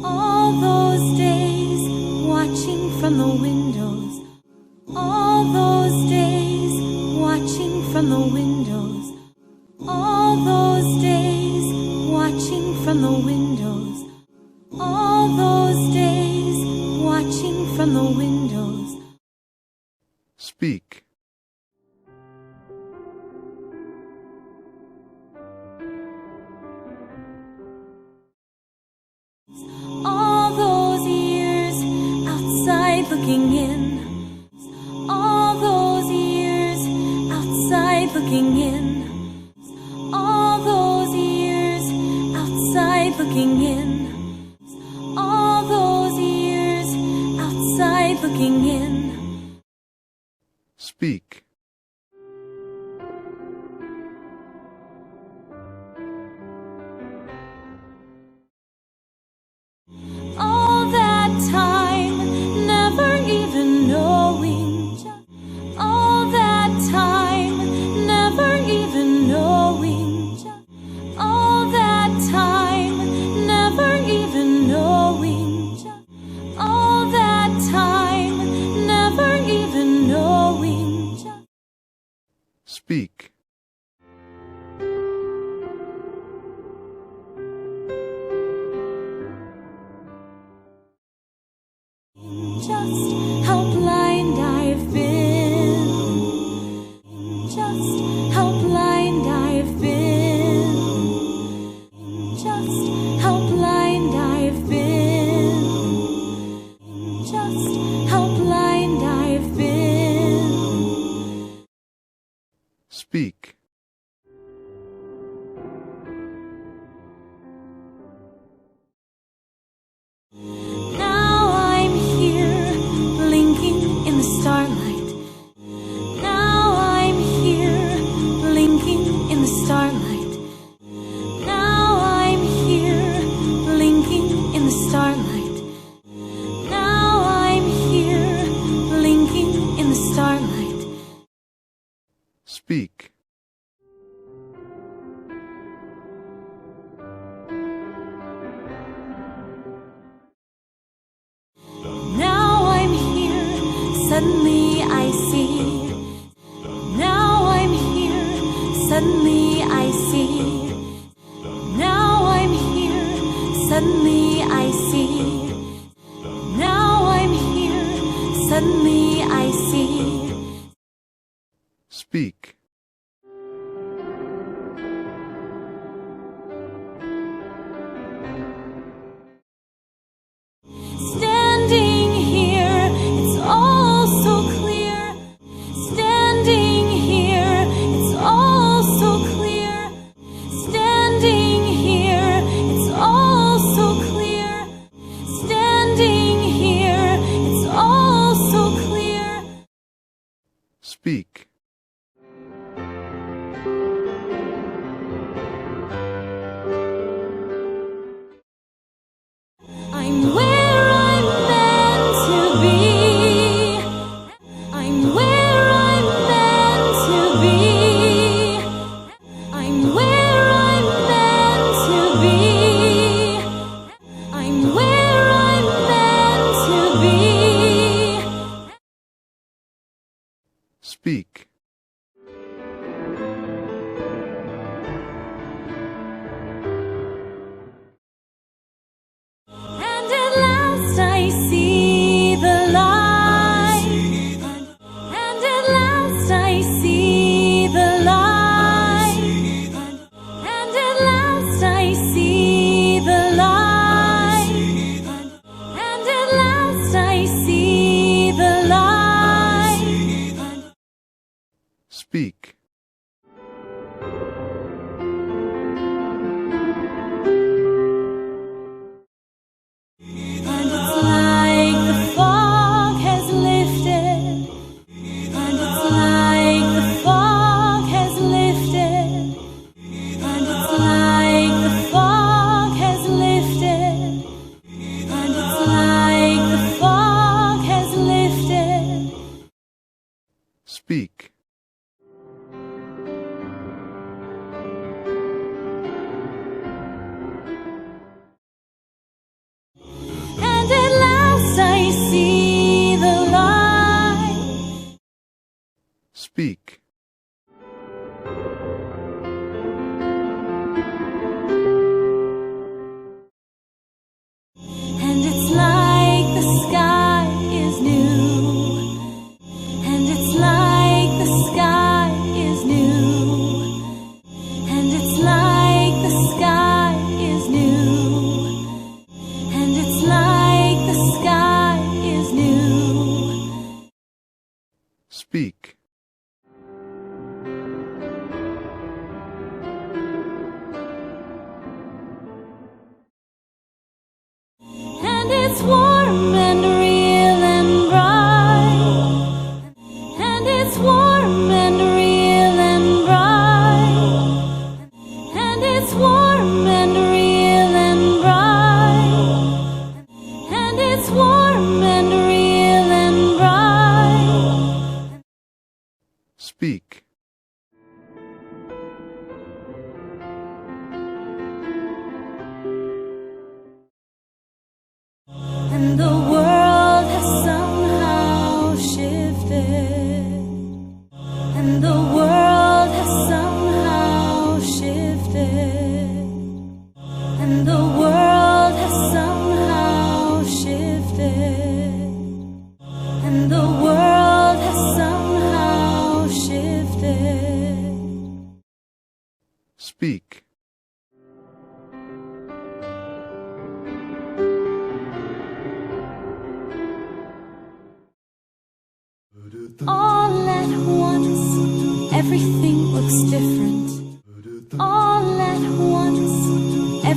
All those days watching from the windows. All those days watching from the windows. All those days watching from the windows. All those days watching from the windows. Speak. All those years outside looking in. All those years outside looking in. All those years outside looking in. All those years outside looking in. Speak. All that time, never even knowing. All that time, never even knowing. All that time, never even knowing. All that time, never even knowing. Speak. Just how blind I've been. Just how blind I've been. Just how blind I've been. Just how blind I've been. Speak. Now I'm here, blinking in the starlight. Now I'm here, blinking in the starlight. Now I'm here, blinking in the starlight. Now I'm here, blinking in the starlight. Speak. Now I'm here, suddenly I see. Now I'm here, suddenly I see. Now I'm here, suddenly I see. Now I'm here, suddenly I see. Speak. Standing here, it's all so clear. Standing here, it's all so clear. Standing here, it's all so clear. Standing here, it's all so clear. Speak. I'm where I'm meant to be. I'm where I'm meant to be. I'm where I'm meant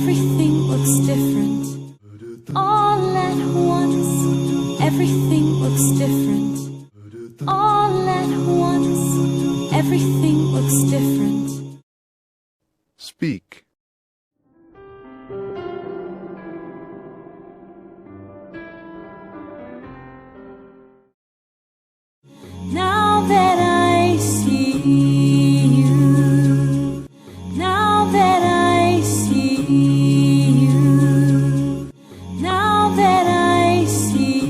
everything looks different. All at once, everything looks different. All at once, everything looks different. Speak. Now that I see you, now that I see you, now that I see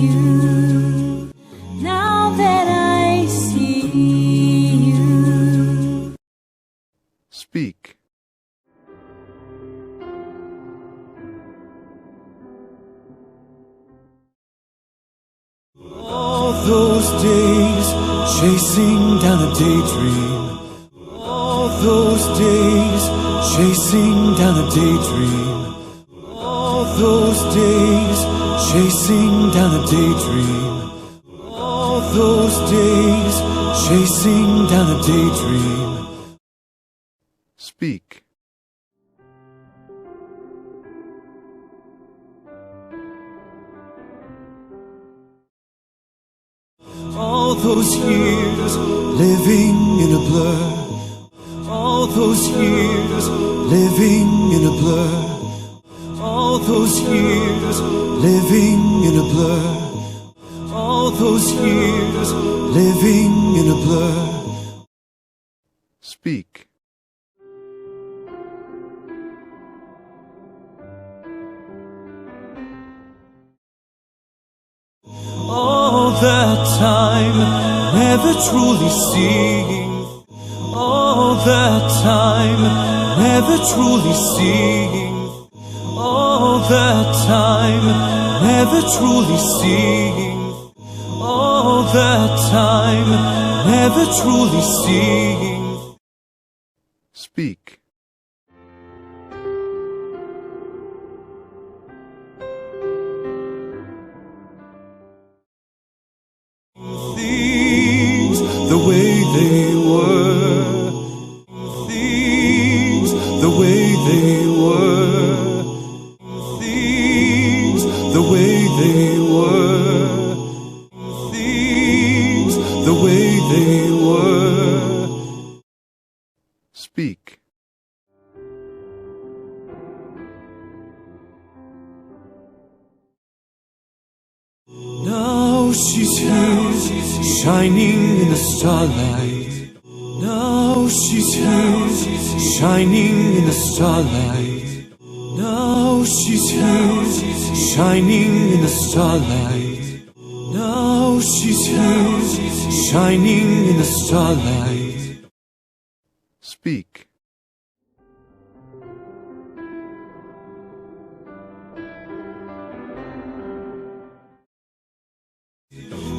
you, now that I see you. Speak. All those days chasing down a daydream. All those days chasing down a daydream. All those days chasing down a daydream. All those days chasing down a daydream. Speak. All those years living in a blur. All those years living in a blur. All those years living in a blur. All those years living in a blur. Speak. All that time never truly seeing. All that time never truly seeing. All that time never truly seeing. All that time never truly seeing. Speak. Things the way they were. Things the way they were. Things the way they were. Things the way they were. Speak. Now she's here, shining in the starlight. Now she's here, shining in the starlight. Now she's here, shining in the starlight. Now she's here, shining in the starlight. Speak.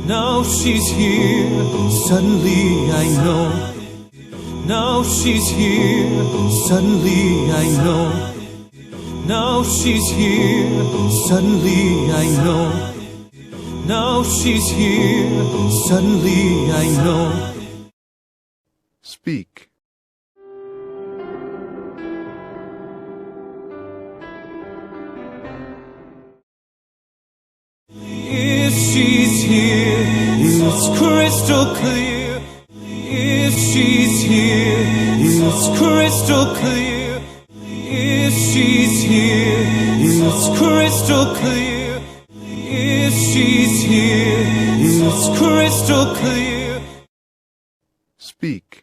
Now she's here, suddenly I know. Now she's here, suddenly I know. Now she's here, suddenly I know. Now she's here, suddenly I know. Speak. If she's here, it's crystal clear. If she's here, it's crystal clear. If she's here, it's crystal clear. If she's here, it's crystal clear. Speak.